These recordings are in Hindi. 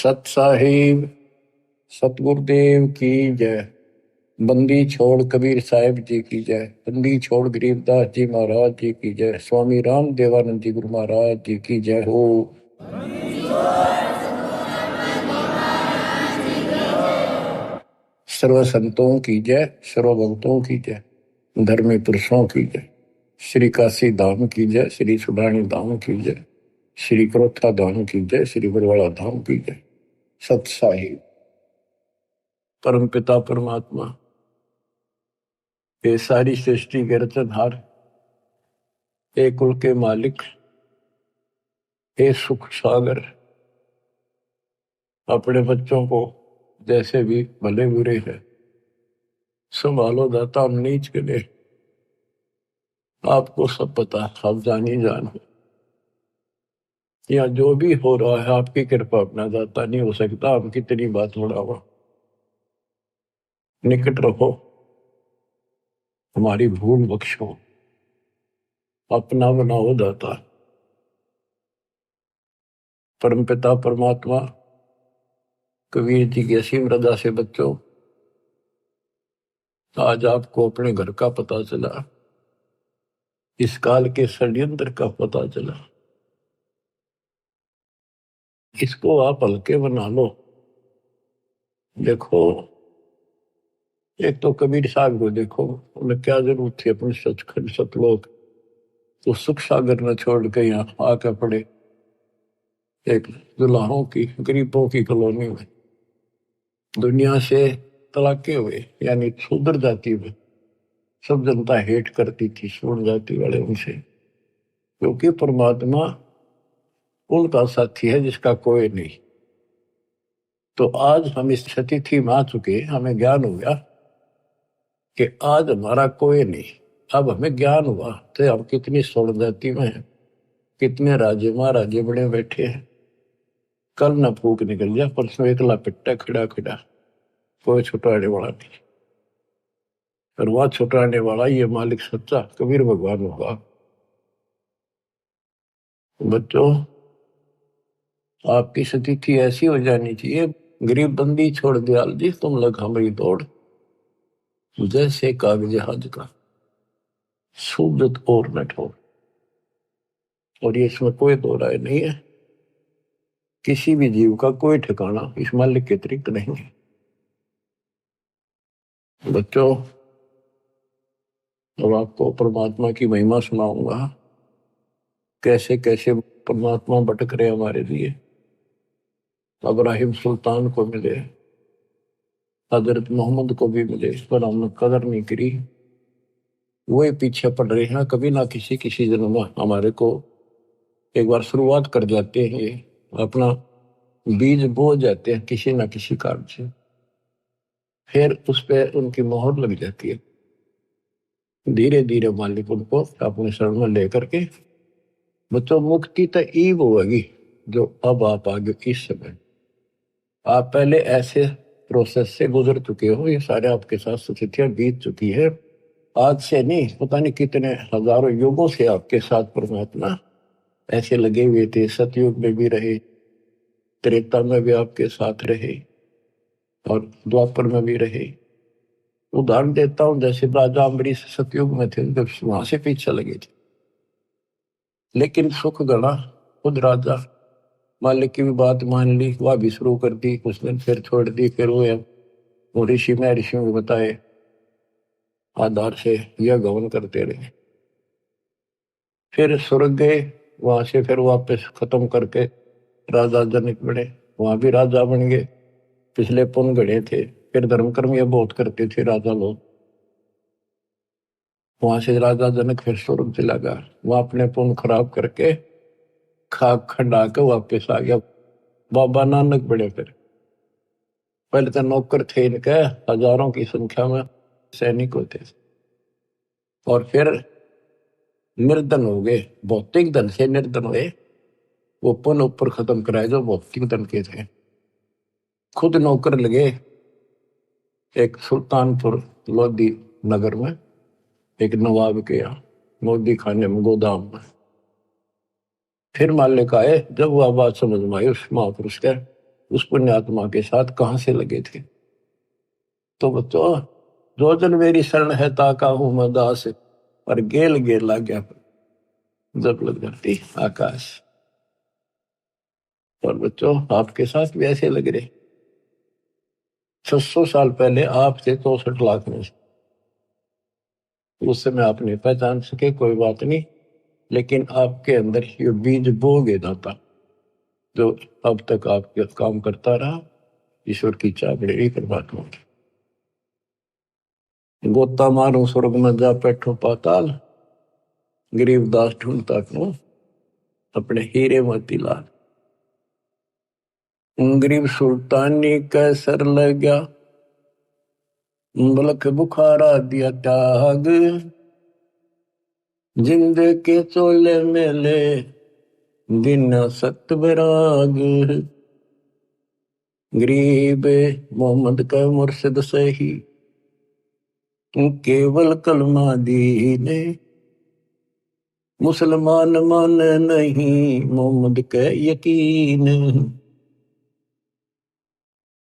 सत साहिब सतगुरुदेव की जय। बंदी छोड़ कबीर साहिब जी की जय। बंदी छोड़ गरीबदास जी महाराज जी की जय। स्वामी राम देवानंद जी गुरु महाराज जी की जय हो। सर्व संतों की जय, सर्व भक्तों की जय, धर्मी पुरुषों की जय। श्री काशी धाम की जय, श्री सुडानी धाम की जय, श्री क्रोथा धाम की जय, श्री बरवाड़ा धाम की जय। सत साहिब परम पिता परमात्मा, ये सारी सृष्टि के रचनहार, एक कुल के मालिक, हे सुख सागर, अपने बच्चों को जैसे भी भले बुरे है संभालो दाता। हम नीच के लिए आपको सब पता, आप जानी जान हो। या जो भी हो रहा है आपकी कृपा, अपना दाता नहीं हो सकता। हम कितनी बात बढ़ावा, निकट रहो, हमारी भूल बख्शो, अपना बनाओ दाता। परम पिता परमात्मा, कबीर जी की असीम रजा से बच्चों, आज आपको अपने घर का पता चला, इस काल के षड्यंत्र का पता चला। इसको आप हल्के बना लो। देखो, एक तो कबीर साहब को देखो, उन्हें क्या जरूरत थी अपने सचखंड सतलोक तो सुख सागर न छोड़ के यहाँ आकर पड़े एक दुल्हाओं की, गरीबों की कॉलोनी में। दुनिया से तलाके हुए, यानी शूद्र जाति में सब जनता हेट करती थी शूद्र जाति वाले उनसे, क्योंकि परमात्मा उनका साथी है जिसका कोई नहीं। तो आज हम इस स्थिति में आ चुके, हमें ज्ञान हो गया कि आज हमारा कोई नहीं। अब हमें ज्ञान हुआ तो हम कितनी स्वर्ण जाति में हैं, कितने राजे महाराजे बड़े बैठे हैं। कल न फूक निकल जाए, परसों एकला पिट्टा खड़ा खड़ा, कोई छुटाने वाला नहीं। और वह छुटाने वाला ये मालिक सच्चा कबीर भगवान होगा। बच्चों, आपकी स्थिति ऐसी हो जानी चाहिए, गरीब बंदी छोड़ दयाल जी तुम लग हमारी दौड़, जैसे कागज हज का सूजत और न ठोर। और ये इसमें कोई दो राय नहीं है, किसी भी जीव का कोई ठिकाना इस मालिक के अतिरिक्त नहीं है। बच्चों, अब आपको परमात्मा की महिमा सुनाऊंगा, कैसे कैसे परमात्मा भटक रहे हमारे लिए। इब्राहिम सुल्तान को मिले, हजरत मोहम्मद को भी मिले, पर हमने कदर नहीं करी। वही पीछे पड़ रहे हैं, कभी ना किसी जन्म में हमारे को एक बार शुरुआत कर जाते हैं, अपना बीज बो जाते हैं किसी ना किसी कारण से, फिर उस पर उनकी मोहर लग जाती है। धीरे धीरे मालिक उनको अपने शरण में लेकर के, बच्चों मुक्ति तो ईब होगी जो अब आप आगे इस समय, आप पहले ऐसे प्रोसेस से गुजर चुके हो, ये सारे आपके साथ स्थितियां बीत चुकी है। आज से नहीं, पता नहीं कितने हजारों युगों से आपके साथ परमात्मा ऐसे लगे हुए थे। सतयुग में भी रहे, त्रेता में भी आपके साथ रहे, और द्वापर में भी रहे। उदाहरण देता हूं, जैसे राजा अम्बरीश सतयुग में थे, जब वहां से पीछे लगे थे, लेकिन सुख गणा खुद राजा मालिक की भी बात मान ली, वह भी शुरू कर दी, कुछ दिन फिर छोड़ दी। फिर वो ऋषि में ऋषियों को बताए आधार से यह गवन करते रहे। फिर स्वर्ग गए, वहां से फिर वापस खत्म करके राजा जनक बने, वहां भी राजा बन गए। पिछले पुण्य गढ़े थे, फिर धर्म कर्म ये बहुत करते थे राजा लोग। वहां से राजा जनक फिर स्वर्ग चला गया, वहां अपने पुण्य खराब करके खाक खंडा के वापस आ गया। बाबा नानक बड़े, फिर पहले तो नौकर थे इनके हजारों की संख्या में, सैनिक होते थे, और फिर निर्धन हो गए, भौतिक धन से निर्धन हुए। वो पुण्य ऊपर खत्म कराए जो भौतिक धन के थे। खुद नौकर लगे एक सुल्तानपुर लोधी नगर में, एक नवाब के यहाँ मोदी खाने में, गोदाम में। फिर मालिक आए, जब वह बात समझ में आई उस महापुरुष के, उस पुण्यात्मा के साथ कहां से लगे थे। तो बच्चों, जो जन मेरी शरण है ताका हूं मैं दास, और गेल गेल ला गया जब लग जाती आकाश। और बच्चों, आपके साथ भी ऐसे लग रहे। 600 साल पहले आप थे 64 लाख में से, उस समय आप नहीं पहचान सके, कोई बात नहीं, लेकिन आपके अंदर ये बीज बो गए दाता, जो अब तक आपके काम करता रहा। ईश्वर की चाबड़ी परमात्मा की। गोता मारू स्वर्ग में जा बैठो पाताल, गरीबदास ढूंढता क्यों अपने हीरे मोतीलाल। गरीब सुल्तानी कैसर लग गया, बलख बुखारा दिया त्याग, जिंद के चोले मेले दिन सत विराग। गरीब मोहम्मद का मुर्शिद सही, केवल कलमा दीने, मुसलमान मान नहीं मोहम्मद के यकीन।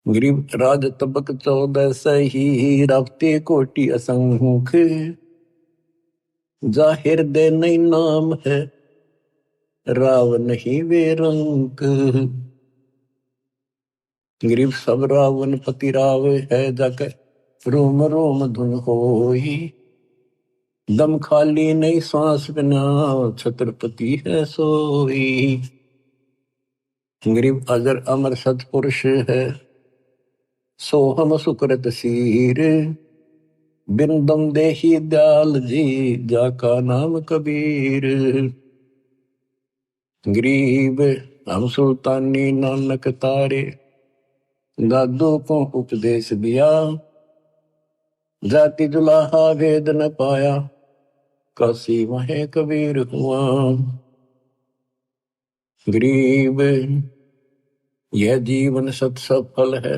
गरीब राज तबक 14 सही, रावते कोटि असंख्य, जाहिर दे नहीं नाम है, राव नहीं वे रंक। गरीब सब रावण पति राव है, जाकर रोम रोम धुन होई, दम खाली नहीं सांस बिना, छत्रपति है सोई। गरीब अजर अमर सतपुरुष है, सोहम सुकृत सीर, बिन दम देही दयाल जी, जाका नाम कबीर। गरीब हम सुल्तानी नानक तारे, दादू को उपदेश दिया, जाति जुलाहा भेद न पाया, काशी वहे कबीर हुआ। गरीब यह जीवन सत सफल है,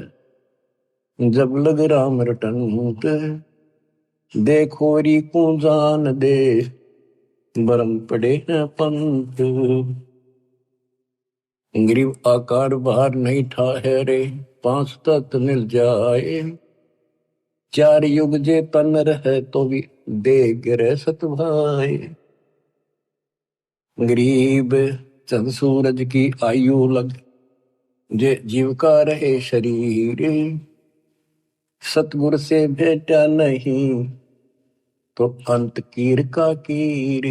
जब लग राम रटंत, देखोरी को जान दे, बरम पड़े हैं पंत। गरीब आकार बाहर नहीं ठहरे, 5 तत्व मिल जाए, 4 युग जे तन रहे तो भी दे गिरे सत भाई। गरीब चंद सूरज की आयु लग, जे जीव का रहे शरीर, सतगुर से भेटा नहीं तो अंत कीर का कीर।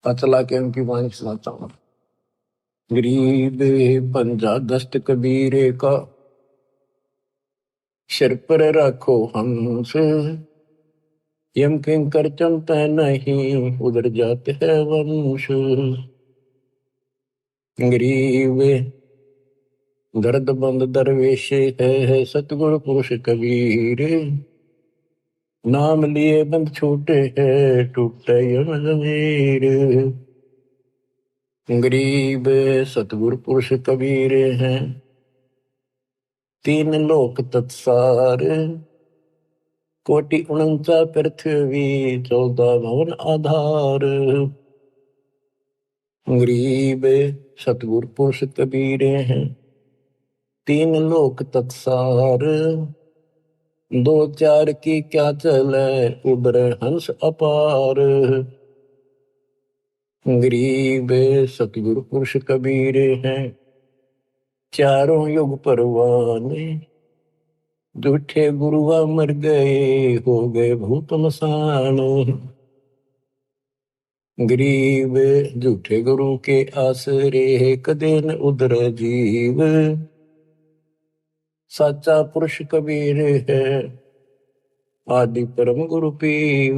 चला के उनकी वाणी सुनाता हूं। गरीब पंजा दस्त कबीरे का, सिर पर रखो हंस, यम किंकर चलते नहीं, उधर जाते हैं वंश। गरीब दर्द बंद दरवेश है, सतगुरु पुरुष कबीर, नाम लिए बंद छूटे है, टूटे यम जमीर। गरीब सतगुरु पुरुष कबीर हैं, 3 लोक तत्सार, कोटि 49 पृथ्वी, 14 भवन आधार। गरीब सतगुरु पुरुष कबीर हैं, 3 लोक तत्सार, 2 4 की क्या चले, उबरे हंस अपार। गरीब सतगुरु पुरुष कबीर हैं, चारों युग परवाने, झूठे गुरुआ मर गए, हो गए भूत मसान। गरीब झूठे गुरु के आसरे, कदे न उधर जीव, साचा पुरुष कबीर है, आदि परम गुरु पीव।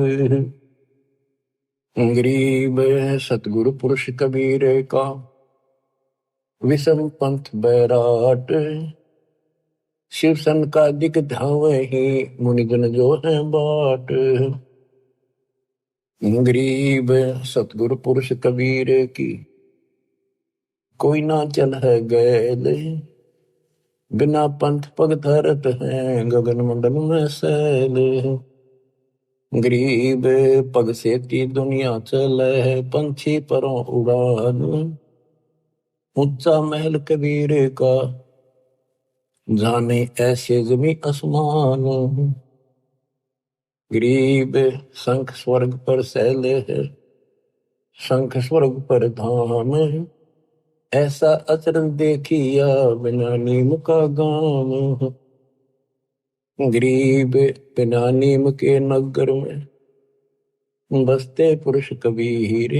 गरीब सतगुरु पुरुष कबीर का, विषम पंथ बैराट, शिव सन का दिक धावे ही, मुनिजन जो है बाट। गरीब सतगुरु पुरुष कबीर की, कोई ना चल है गैल, बिना पंथ पग धरत है, गगन मंडल में सैल। गरीब पग से ती दुनिया चले, पंछी परों उड़ान, ऊंचा महल कबीर का, जाने ऐसे जमी आसमान। गरीब शंख स्वर्ग पर सैले है, शंख स्वर्ग पर धाम। ऐसा अचरज देखिया बिना नीम का गाम। गरीब बिना नीम के नगर में बसते पुरुष कबीर।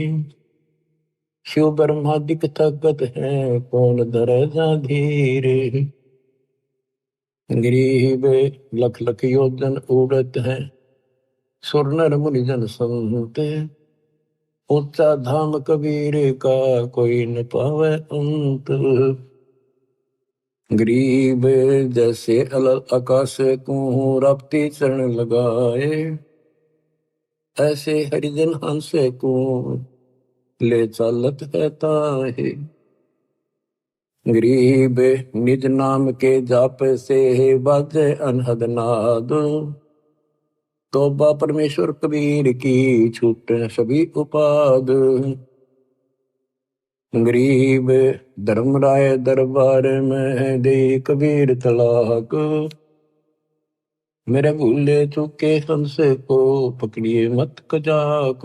शिव ब्रह्मादिक ताकत है, कौन धरे जा धीर। गरीब लख लख योजन उड़त है, सुर नर मुनि जन संत। ऊंचा धाम कबीर का, कोई न पावे अंत। गरीब जैसे अलल आकाश को रपती चरण लगाए, ऐसे हरिजन हंस को ले चालत है ताहे। गरीब निज नाम के जाप से बाजे अनहद नाद। तौबा परमेश्वर कबीर की, छूट सभी उपाद। गरीब धर्मराय दरबार में दे कबीर तलाक। मेरे भूले चूके हंस को पकड़िए मत कजाक।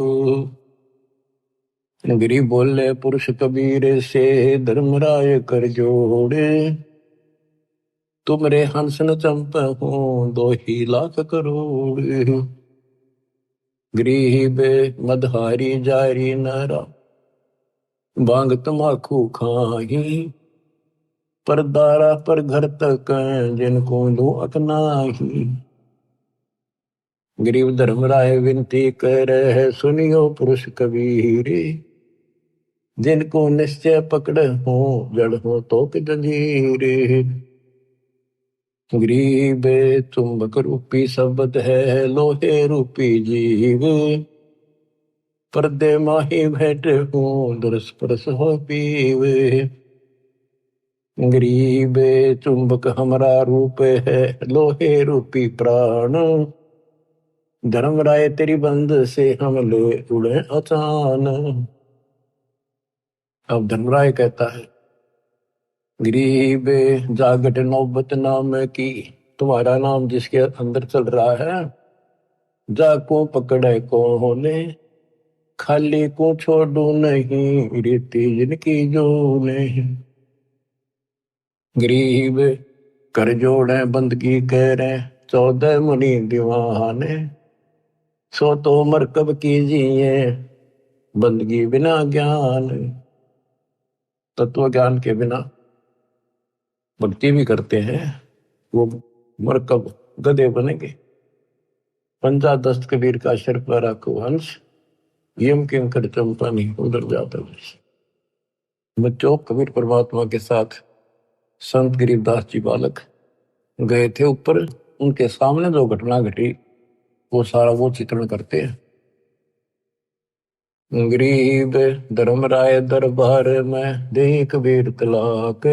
गरीब बोले पुरुष कबीर से, धर्मराय कर जोड़े। तुमरे हंस न चंप हो, 2 ही लाख करोड़। गरीब मदहारी जारी नारा, बांग तमाकू खाही। पर दारा पर घर तक, जिनको दो अकनाही। गरीब धर्मराय विनती कर है, सुनियो पुरुष कबीर। जिनको निश्चय पकड़ हो, जड़ हो तो कि जंजीर। गरीब चुंबक रूपी शब्द है, लोहे रूपी जीव। पर्दे माही भेंट हो, दरस परस हो पीव। गरीब चुंबक हमारा रूप है, लोहे रूपी प्राण। धर्मराय तेरी बंद से हम ले उड़े अचान। अब धर्मराय कहता है, गरीब जागट नौबत नाम की, तुम्हारा नाम जिसके अंदर चल रहा है। जाको पकड़े को ने, खाली को छोड़ू नहीं, रीति जिनकी जो नहीं। गरीब कर जोड़े बंदगी कह रहे, 14 मुनि दीवाने। सो तो मरकब कीजिए, बंदगी बिना ज्ञान। तत्व ज्ञान के बिना भक्ति भी करते हैं, वो मरकब गधे बनेंगे। पंजा दस्त कबीर का सिर पर रखो हंस, यम किम कर चंपा नहीं उधर जाता। बच्चों, कबीर परमात्मा के साथ संत गरीबदास जी बालक गए थे ऊपर। उनके सामने जो घटना घटी वो सारा वो चित्रण करते हैं। गरीब धर्मराय दरबार में दे कबीर तलाक।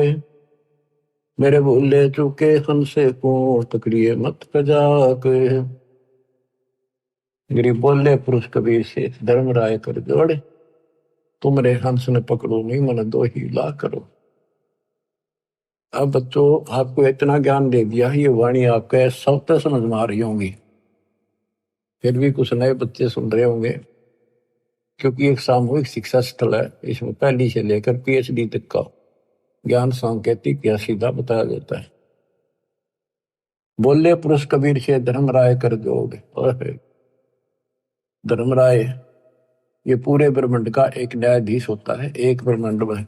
मेरे भूले चूके हंसे को, पकड़िए मत कजाक। गरीब बोले पुरुष कबीर से, धर्मराय कर जोड़े। तुमरे हंस ने पकड़ो नहीं, मन 2 ही लाख करो। अब बच्चों, आपको इतना ज्ञान दे दिया, ये वाणी आपके सब तक समझ में आ रही होंगी। फिर भी कुछ नए बच्चे सुन रहे होंगे, क्योंकि एक सामूहिक शिक्षा स्थल है। इसमें पहली से लेकर PhD तक का ज्ञान सांकेतिक या सीधा बताया जाता है। बोले पुरुष कबीर से, धर्मराय कर जोड़। धर्मराय ये पूरे ब्रह्मांड का एक न्यायाधीश होता है, एक ब्रह्मांड में।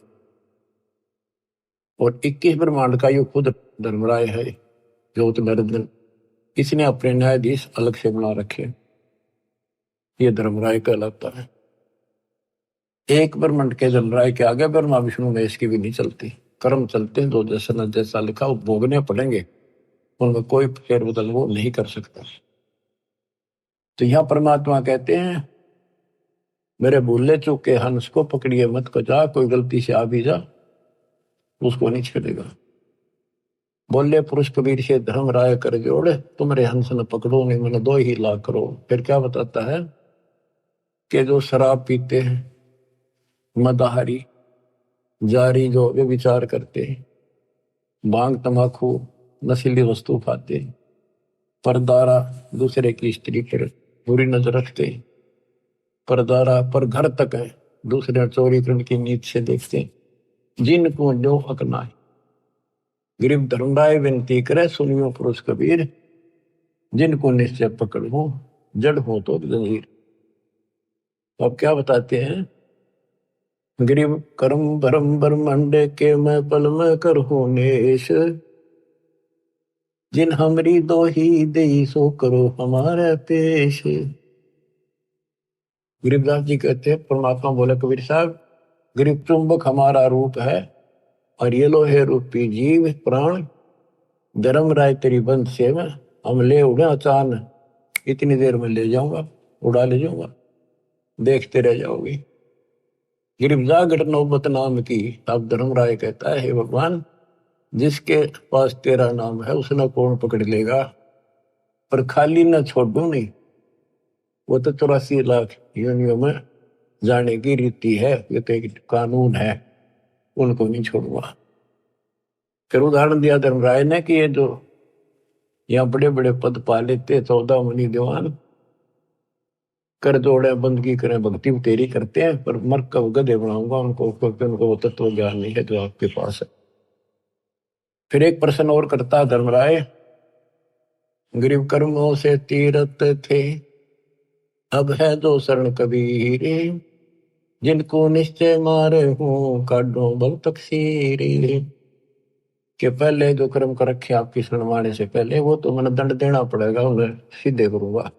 और 21 ब्रह्मांड का ये खुद धर्मराय है, ज्योत नरदन। इसने अपने न्यायाधीश अलग से बना रखे, ये धर्मराय कहलाता है। एक ब्रह्मांड के धर्मराय के आगे ब्रह्मा विष्णु महेश की भी नहीं चलती। कर्म चलते हैं, जो जैसा न जैसा लिखा वो भोगने पड़ेंगे, उनमें कोई फेर बदल वो नहीं कर सकता। तो यहां परमात्मा कहते हैं, मेरे भूले चूके हंस को पकड़िए मत कजा। कोई गलती से आ भी जा, उसको नहीं छेड़ेगा। बोले पुरुष कबीर से, धर्मराय कर जोड़े। तुमरे हंस न पकड़ो नहीं, मैंने 2 ही लाख करो। फिर क्या बताता है कि जो शराब पीते हैं, मदाहारी, जारी जो वे विचार करते, भांग तंबाकू नशीली वस्तु खाते, परदारा दूसरे की स्त्री पर बुरी नजर रखते, परदारा पर घर तक है दूसरे चोरी करने की नीत से देखते, जिनको जो हकना है। गरीब धर्मराय विनती करे सुनियो पुरुष कबीर, जिनको निश्चय पकड़ हो जड़ हो तो जंजीर। अब क्या बताते हैं, गरीब कर्म भरम ब्रह्मांड के मैं पल में कर हो नेश, जिन हमरी दो ही दे सो करो हमारे पेश। गरीबदास जी कहते हैं, परमात्मा बोले कबीर साहब, गरीब चुंबक हमारा रूप है और ये लो है रूपी जीव प्राण, धर्म राय तेरी बंद से में हम ले उड़े अचान, इतनी देर में ले जाऊंगा, उड़ा ले जाऊंगा, देखते रह जाओगे। गिरफ्जा घट नौबत नाम की। अब धर्मराय कहता है, हे भगवान, जिसके पास तेरा नाम है उसने कौन पकड़ लेगा, पर खाली न छोड़ू नहीं, वो तो 84 लाख योनियों में जाने की रीति है, ये तो एक कानून है, उनको नहीं छोड़ूंगा। फिर उदाहरण दिया धर्मराय ने कि ये जो यहाँ बड़े बड़े पद पा लेते 14 मुनि दीवान, कर जोड़े बंदगी करें भक्ति तेरी करते हैं, पर मर कब गधे बनाऊंगा उनको, क्योंकि उनको वो तत्व ज्ञान नहीं है जो आपके पास है। फिर एक प्रश्न और करता धर्मराय, गरीब कर्मों से तीरथ थे, अब है जो शरण कबीर, जिनको निश्चय मारे हूं काढो भव तकसीर। के पहले जो कर्म कर रखे आपकी शरण माने से पहले, वो तो मैंने दंड देना पड़ेगा, उन्हें सीधे करूंगा।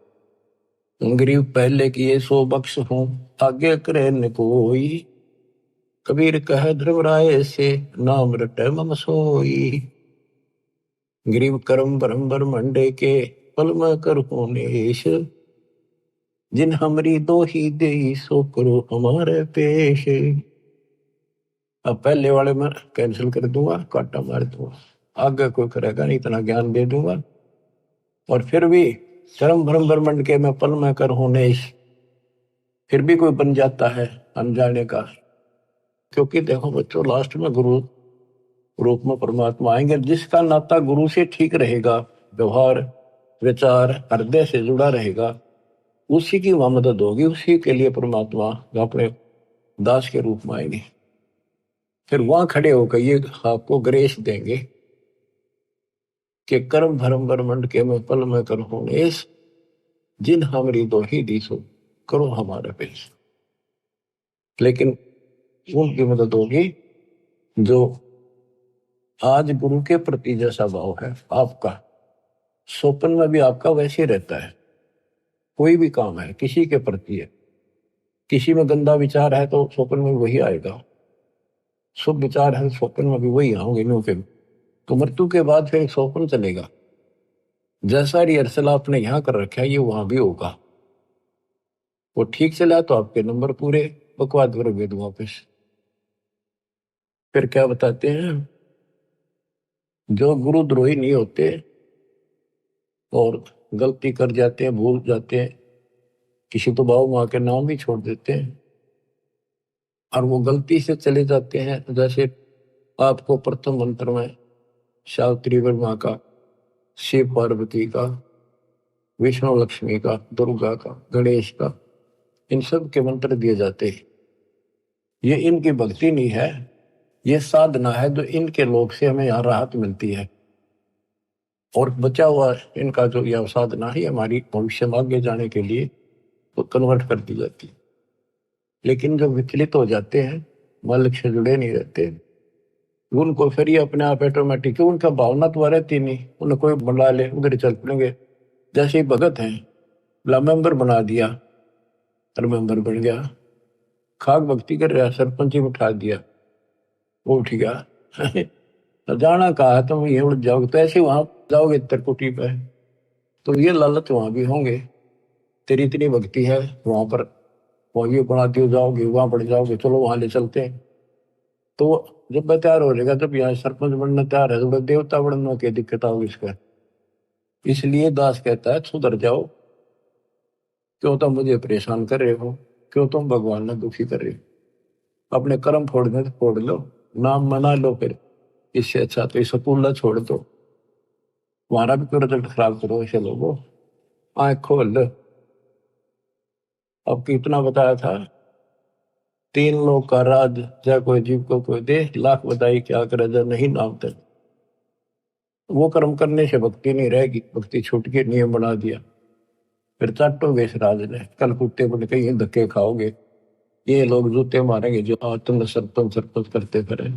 गरीब पहले किए सो बख्श हूं, आगे करे न कोई, कबीर कह ध्रुवराय से नाम रटे मम सोई। गरीब कर्म ब्रह्म ब्रह्मंडे के पल में कर नेश, जिन हमरी दो ही दे सो करो हमारे पेश। अब पहले वाले में कैंसिल कर दूंगा, काटा मार दूंगा, आगे कोई करेगा नहीं, इतना ज्ञान दे दूंगा। और फिर भी कर्म ब्रह्म ब्रह्मंड के मैं पल में कर नेश, फिर भी कोई बन जाता है अनजाने का, क्योंकि देखो बच्चों, लास्ट में गुरु रूप में परमात्मा आएंगे। जिसका नाता गुरु से ठीक रहेगा, व्यवहार विचार हृदय से जुड़ा रहेगा, उसी की वहां मदद होगी, उसी के लिए परमात्मा अपने दास के रूप में आएंगे। फिर वहां खड़े होकर ये आपको ग्रेस देंगे कि कर्म धर्म ब्रह्मंड के मैं पल में कर नेश, जिन हमारी दो ही दिसो करो हमारे पेश। लेकिन उनकी मदद होगी जो आज गुरु के प्रति जैसा भाव है आपका, स्वप्न में भी आपका वैसे ही रहता है। कोई भी काम है किसी के प्रति है, किसी में गंदा विचार है तो स्वप्न में वही आएगा, शुभ विचार है स्वप्न में भी वही आओगे नो के। तो मृत्यु के बाद फिर स्वप्न चलेगा, जैसा रिहर्सल आपने यहाँ कर रखा है ये वहां भी होगा। वो ठीक चला तो आपके नंबर पूरे, बकवाद करोगे तो वापिस। फिर क्या बताते हैं, जो गुरुद्रोही नहीं होते और गलती कर जाते हैं, भूल जाते हैं, किसी तो बाबू माँ के नाम भी छोड़ देते हैं और वो गलती से चले जाते हैं, जैसे आपको प्रथम मंत्र में सावित्री माँ का, शिव पार्वती का, विष्णु लक्ष्मी का, दुर्गा का, गणेश का, इन सब के मंत्र दिए जाते हैं। ये इनकी भक्ति नहीं है, ये साधना है जो इनके लोग से हमें यहाँ राहत मिलती है। और बचा हुआ इनका जो यह साधना है हमारी भविष्य में आगे जाने के लिए तो कन्वर्ट कर दी जाती है। लेकिन जो विचलित हो जाते हैं, मालिक से जुड़े नहीं रहते, उनको फिर ये अपने आप ऑटोमेटिक, उनका भावना तो रहती नहीं, उन्हें कोई बुला ले उधर ही चल पड़ेंगे। जैसे ही भगत हैं, मेंबर बना दिया और मेंबर बन गया, खाक भक्ति कर रहा, सरपंच ही उठा दिया, वो उठ गया। जाना कहा है तुम ये उड़ जाओगे, तो ऐसे वहां जाओगे त्रिकुटी पे, तो ये लालच वहां भी होंगे, तेरी इतनी भक्ति है वहां पर, वो ये बना दियो जाओगे, वहां पड़ जाओगे, चलो वहां ले चलते हैं। तो जब मैं तैयार हो जाएगा, जब यहाँ सरपंच बनना तैयार है, तो देवता बनने की दिक्कत आओगी इसका। इसलिए दास कहता है सुधर जाओ, क्यों तुम मुझे परेशान कर रहे हो, क्यों तुम भगवान ने दुखी कर रहे हो, अपने कर्म फोड़ने तो फोड़ लो, नाम मना लो, फिर इससे अच्छा तो स्कूल छोड़ दो, तुम्हारा भी तो रिजल्ट खराब करो ऐसे लोगों। आँख खोल लो। अब कितना बताया था, 3 लोग का राज, जय कोई जीव को कोई दे, लाख बताई क्या करे जब नहीं नाम तक। वो कर्म करने से भक्ति नहीं रहेगी, भक्ति छूट के नियम बना दिया, फिर चाटोगे इस राज ने, कल कुत्ते बन के ये धक्के खाओगे, ये लोग जूते मारेंगे जो तुम सरपंच सरपंच करते फिरे।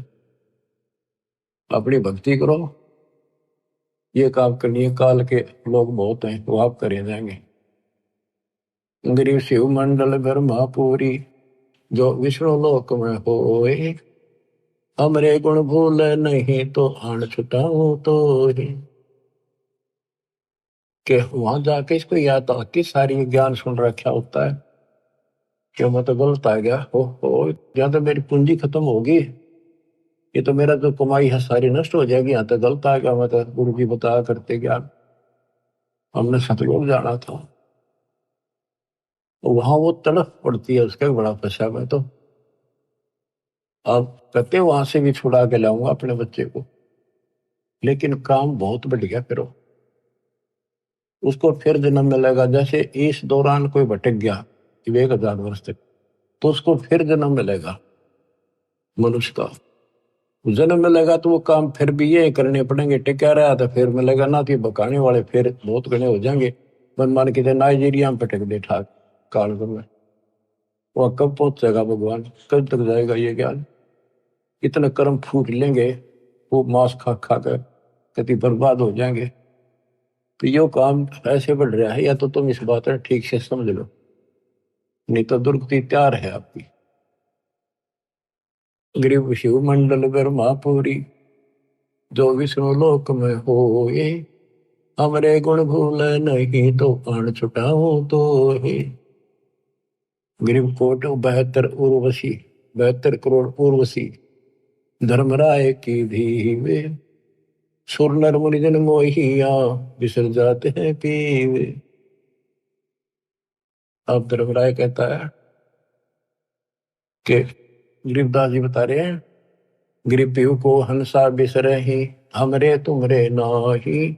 अपनी भक्ति करो, ये काम करनी है, काल के लोग बहुत हैं वो आप करे जाएंगे। गरीब शिव मंडल ब्रह्मापुरी, जो विष्णु लोक में होए, हमरे गुण भूल नहीं तो आन छुटाऊं तो ही। कि वहां जाके इसको याद था कि सारी ज्ञान सुन रखा होता है कि मैं तो गलत आ गया, हो या तो मेरी पूंजी खत्म होगी, ये तो मेरा जो कमाई है सारी नष्ट हो जाएगी, यहाँ तो गलत आ गया, मैं तो गुरु जी बताया करते ज्ञान, हमने सतलोक जाना था। वहां वो तड़फ पड़ती है उसका बड़ा पछा में। तो अब कहते वहां से भी छुड़ा के लाऊंगा अपने बच्चे को, लेकिन काम बहुत बढ़ गया, फिर उसको फिर जन्म मिलेगा। जैसे इस दौरान कोई भटक गया 1000 वर्ष तक, तो उसको फिर जन्म मिलेगा मनुष्य का। जन्म मिलेगा तो वो काम फिर भी ये करने पड़ेंगे, टिका रहा तो फिर मिलेगा ना, तो बकाने वाले फिर बहुत घने हो जाएंगे। मन मान के नाइजीरिया में पटक दे ठाक काल में, वह कब पहुंचेगा भगवान, कब तक जाएगा ये ज्ञान। इतने कर्म फूट लेंगे, वो मांस खा खा कर कति बर्बाद हो जाएंगे। तो यो काम ऐसे बढ़ रहा है, या तो तुम इस बात है ठीक से समझ लो, नहीं तो दुर्गति तैयार है आपकी। गरीब शिव मंडल ब्रह्मापुरी, जो विष्णु लोक में होए, हमरे गुण भूल नहीं तो प्राण छुटाओ तो ही। गरीब कोट 72 उर्वशी, 72 करोड़ उर्वशी, धर्मराय की धीवे, सुर नर मुनि जन मोहिया, बिसर जाते हैं पीवे। अब धर्मराय कहता है कि गरीबदास जी बता रहे हैं, गरीब पीहू को हंसा बिसरे ही, हमरे तुमरे नाही,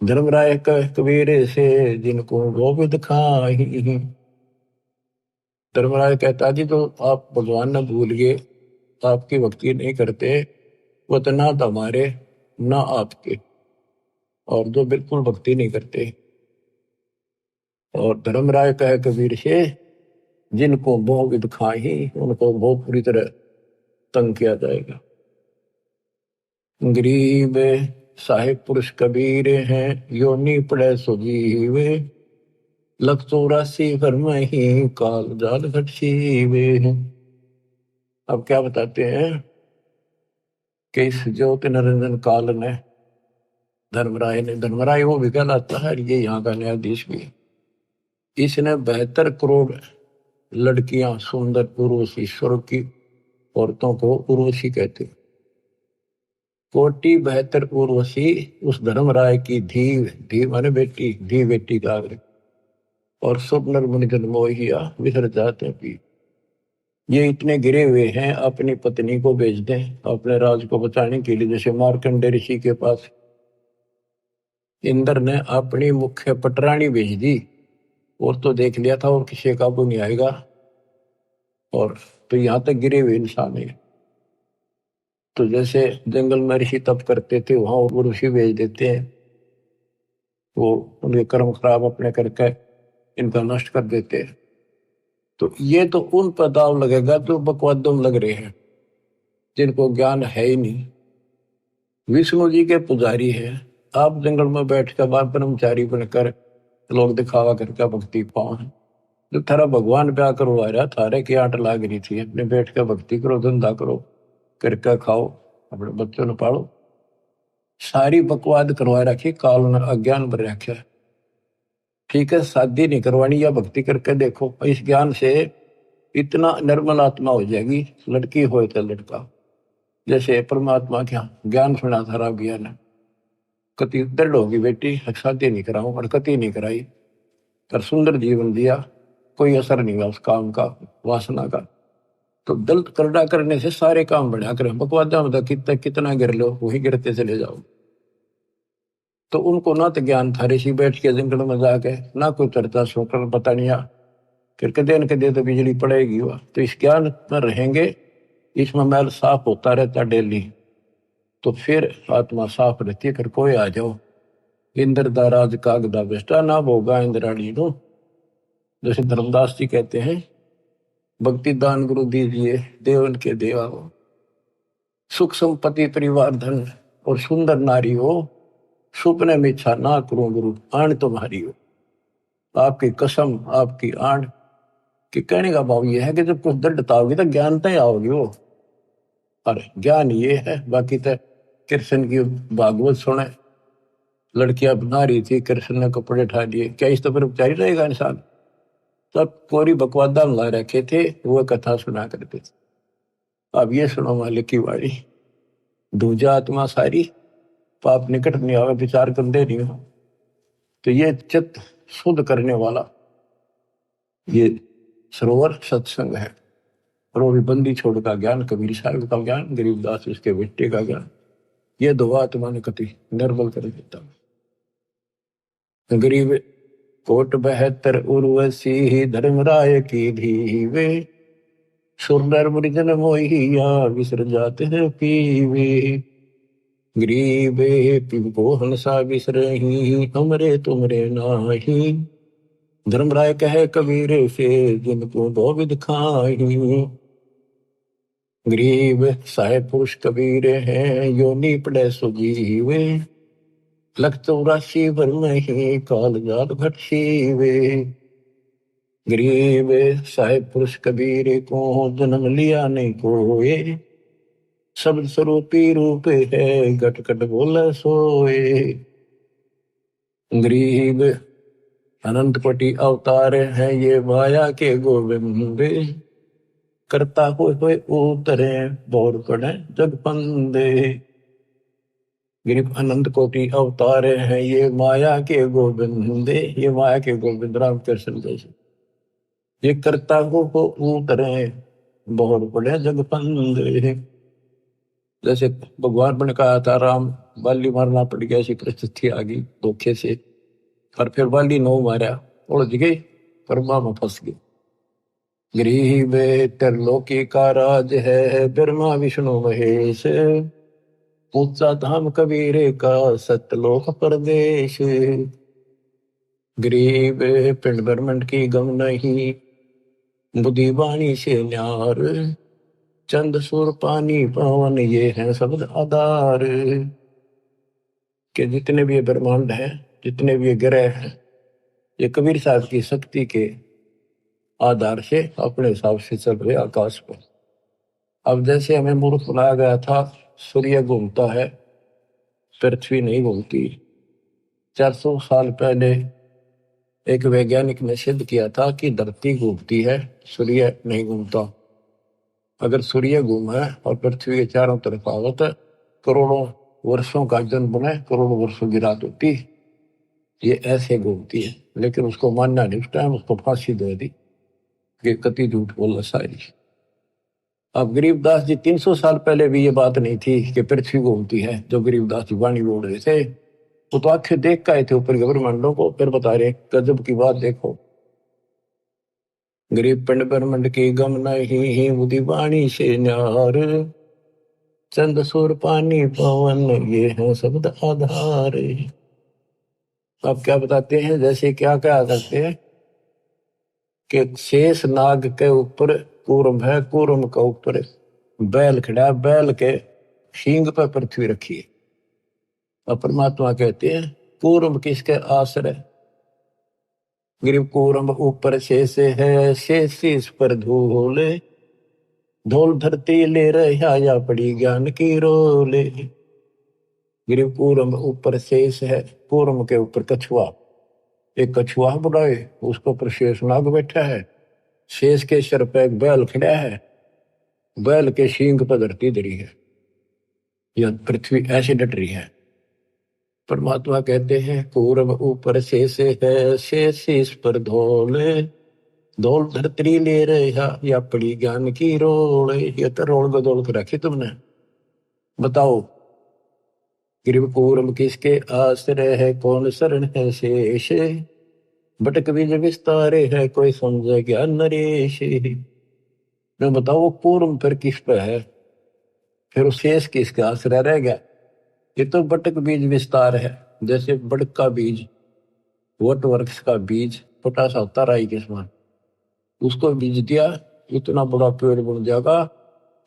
धर्मराय कह कबीर से जिनको गोविंद खाही। धर्मराज कहता जी तो आप भगवान न भूल गए, आपकी भक्ति नहीं करते, वो तो ना तो हमारे ना आपके, और जो बिल्कुल भक्ति नहीं करते। और धर्मराय कहे कबीर से, जिनको गोविंद खाही, उनको बहुत बुरी तरह तंग किया जाएगा। गरीब साहिब पुरुष कबीर हैं, योनि पड़े सुजीवे, 184 घर में ही काल जाल घट सीवे। अब क्या बताते हैं कि इस ज्योति निरंजन काल ने, धर्मराय वो भी कहलाता है, ये यहाँ का न्यायाधीश भी, इसने 72 करोड़ लड़कियां सुंदर उर्वशी, स्वर्ग की औरतों को उर्वशी कहते, कोटि 72 उर्वशी उस धर्मराय की धी माने बेटी, धी बेटी का आग्रह, और सब नर मुनि जन मोहिया विसर जाते भी। ये इतने गिरे हुए हैं, अपनी पत्नी को बेच दें अपने राज को बचाने के लिए। जैसे मार्कंडे ऋषि के पास इंद्र ने अपनी मुख्य पटरानी भेज दी, और तो देख लिया था और किसी काबू नहीं आएगा, और तो यहां तक गिरे हुए इंसान है। तो जैसे जंगल में ऋषि तप करते थे, वहां वो ऋषि भेज देते हैं, वो उनके कर्म खराब अपने करके इनका नष्ट कर देते हैं। तो ये तो उन पर दाव लगेगा जो बकवादों में लग रहे हैं, जिनको ज्ञान है ही नहीं। विष्णु जी के पुजारी है, आप जंगल में बैठ कर बार ब्रह्मचारी बनकर लोग दिखावा करके भक्ति पाओ। जो थारा भगवान ब्याह करवा रहा, थारे की आट लाग रही थी, अपने बैठ कर भक्ति करो, धंधा करो, करके खाओ, अपने बच्चों ने पालो। सारी बकवाद करवा रखी, काल ने अज्ञान भर रखा। ठीक है, शादी नहीं करवानी, या भक्ति करके देखो, इस ज्ञान से इतना निर्मल आत्मा हो जाएगी, लड़की हो तो लड़का। जैसे परमात्मा क्या ज्ञान सुना था ज्ञान, कति दृढ़ होगी बेटी, शादी नहीं कराऊं, और कति नहीं कराई, पर सुंदर जीवन दिया, कोई असर नहीं हुआ उस काम का, वासना का। तो दल करड़ा करने से सारे काम बढ़िया करें, बकवादा मतलब कितना कितना गिर लो वही गिरते चले जाओ। तो उनको ना तो ज्ञान था, ऋषि बैठ के जंगल में जाके ना कोई चर्चा सुनकर पता नहीं आ, फिर कदे न कदे तो बिजली पड़ेगी वह। तो इस ज्ञान में रहेंगे, इसमें मैल साफ होता रहता डेली, तो फिर आत्मा साफ रहती है। फिर कोई आ जाओ इंद्र दा राज कागदा बेस्टा ना भोगा इंद्राणी नो, जैसे धर्मदास जी कहते हैं, भक्ति दान गुरु दीजिए देवन के देवा हो, सुख संपत्ति परिवार धन और सुंदर नारी हो, सुपने में इच्छा ना करूं गुरु आण तुम्हारी हो। आपकी कसम आपकी आण कि कहने का भाव ये है कि जब कुछ दृढ़ता होगी तो ज्ञान तय आओगी वो। अरे ज्ञान ये है, बाकी तो कृष्ण की भागवत सुने, लड़कियां बना रही थी, कृष्ण ने कपड़े उठा दिए, क्या इस तो पर उपचारी रहेगा इंसान। तब कोरी बकवादा मिला रखे थे, वो कथा सुना करते थे। अब ये सुनो मालिक की वाणी, दूजा आत्मा सारी पाप निकट नहीं आवे, विचार कर दे रही हो। तो ये चित्त शुद्ध करने वाला ये सरोवर सत्संग है। और वो भी बंदी छोड़ का ज्ञान, कबीर साहब का ज्ञान, गरीबदास उसके बेटे का ज्ञान, ये दो आत्मा ने कति निर्बल कर देता। गरीब कोट 72 उर्वशी धर्मराय की धीवे, सुरनर मुनिजन मोहिया विसर जाते हैं पीवे। गरीबे पिंपो हंसा विसरही, हमरे तुमरे नाही, धर्मराय कहे कबीर से जिनको दो विध खाही। गरीब साहेब पुरुष कबीर हैं, योनि पड़े सुजीवे, लख 84 भर नहीं काल जात घट सीवे। गरीब साहेब पुरुष कबीर को जन्म लिया नहीं कोए, शब्द स्वरूपी रूप है घट घट बोला सोए। गरीब अनंत कोटि अवतार है ये माया के गोविंद, करता हुए उतरे बोर पड़े जग फंदे। गरीब अनंत कोटि अवतार है ये माया के गोविंदे, ये माया के गोविंद राम कृष्ण जैसे, ये करता हो उतरे बोर पड़े जग फंदे। जैसे भगवान ने कहा था राम बाली मारना पड़ गया, ऐसी परिस्थिति आ गई धोखे से, और फिर बाली नो मारा उड़ गई, कर्मा में फंस गई। गरीब त्रिलोकी का राज है ब्रह्मा विष्णु महेश, ऊंचा धाम कबीर का सतलोक परदेश। गरीब पिंड ब्रह्मंड की गम नहीं, बुद्धि वाणी से न्यार, चंद सुर पानी पवन ये है शब्द आधार। के जितने भी ये ब्रह्मांड है, जितने भी ये ग्रह हैं, ये कबीर साहब की शक्ति के आधार से अपने हिसाब से चल रहे आकाश पर। अब जैसे हमें मूर्ख बनाया गया था, सूर्य घूमता है पृथ्वी नहीं घूमती। 400 साल पहले एक वैज्ञानिक ने सिद्ध किया था कि धरती घूमती है, सूर्य नहीं घूमता। अगर सूर्य घूमे और पृथ्वी के चारों तरफ आवत, करोड़ों वर्षों का जन्म बने, करोड़ों वर्षों की रात होती, ये ऐसे घूमती है। लेकिन उसको मानना नहीं, उस टाइम उसको फांसी दे दी कि कति झूठ बोला सारी। अब गरीबदास जी 300 साल पहले भी ये बात नहीं थी कि पृथ्वी घूमती है, जो गरीबदास जी वाणी बोल रहे थे, वो तो आंखें देख का आए थे ऊपर ब्रह्मांडों को, फिर बता रहे गजब की बात देखो। गरीब पिंड ब्रह्मंड की गम नहीं, बुद्धि वाणी से न्यार, चंद सुर पानी पवन ये है शब्द आधार। अब क्या बताते हैं, जैसे क्या क्या करते हैं कि शेष नाग के ऊपर कूर्म है, कूर्म के ऊपर बैल खड़ा, बैल के सींग पर पृथ्वी रखी है। और परमात्मा कहते हैं कूर्म किसके आश्रय, गरीब कूर्म ऊपर शेष है, शेष इस पर धूल, धूल धरती ले रहा या पड़ी ज्ञान की रोले। गरीब कूर्म ऊपर शेष है, कूर्म के ऊपर कछुआ, एक कछुआ बुलाए उसके ऊपर शेष नाग बैठा है, शेष के सिर पे एक बैल खड़ा है, बैल के सींग पर धरती धरी है, यह पृथ्वी ऐसे डट रही है। परमात्मा कहते हैं कूर्म ऊपर शेष है, शेष इस पर धोले, धोल धरतरी ले रहा या पड़ी ज्ञान की रोल, ये तो रोल बदोल कर रखी तुमने। बताओ गिरिव कूरम किसके आश्रय है, कौन शरण है शेष, भटक बीज विस्तारे है, कोई समझे ज्ञान नरेश। मैं बताओ वो कूरम फिर किस पे है, फिर उस शेष किसका आश्रय रह गया। ये तो बटक बीज विस्तार है, जैसे बड़क का बीज, वट वृक्ष का बीज छोटा सा होता राई के समान, उसको बीज दिया इतना बड़ा पेड़ बन जाएगा,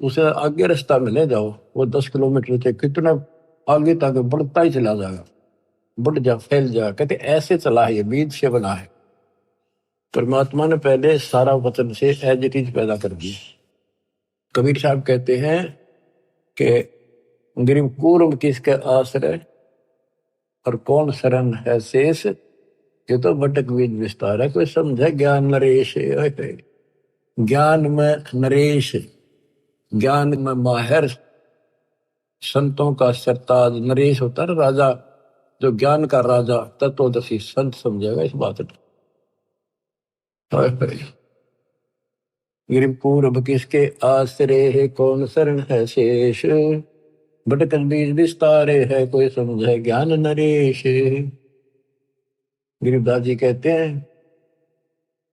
उसे आगे रास्ता में ले जाओ वो 10 किलोमीटर से कितना आगे तक बढ़ता ही चला जाएगा, बढ़ जा फैल जा। कहते ऐसे चला है, ये बीज से बना है। परमात्मा ने पहले सारा वचन से एज इट इज पैदा कर दिया। कबीर साहब कहते हैं कि गिरिव कूर्म किसके आश्रय और कौन शरण है शेष, ये तो बटक बीज विस्तार है, कोई समझे ज्ञान नरेश। ज्ञान में नरेश, ज्ञान में माहिर, संतों का सरताज। नरेश होता है राजा, जो ज्ञान का राजा तत्वदर्शी संत समझेगा इस बात को। गिरिव पूर्व किसके आश्रय है, कौन शरण है शेष, भटकल बीज विस्तारे है, कोई समझे ज्ञान नरेश। गिरिवदास जी कहते हैं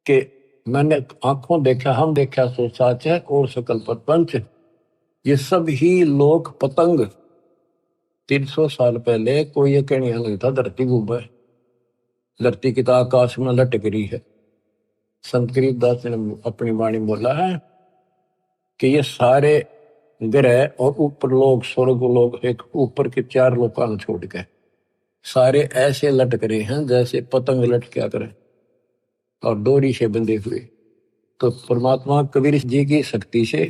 कि मैंने आंखों देखा, हम देखा सो साच है, और सकल प्रपंच, ये सब ही लोक पतंग। 300 साल पहले कोई ये कहने नहीं था धरती घूम है, धरती की तो आकाश में लटक रही है। संत गरीबदास ने अपनी वाणी बोला है कि ये सारे ग्रह और ऊपर लोग, स्वर्ग लोग, एक ऊपर के 4 लोकान छोड़ के सारे ऐसे लटक रहे हैं जैसे पतंग लटका करे और डोरी से बंधे हुए। तो परमात्मा कबीर जी की शक्ति से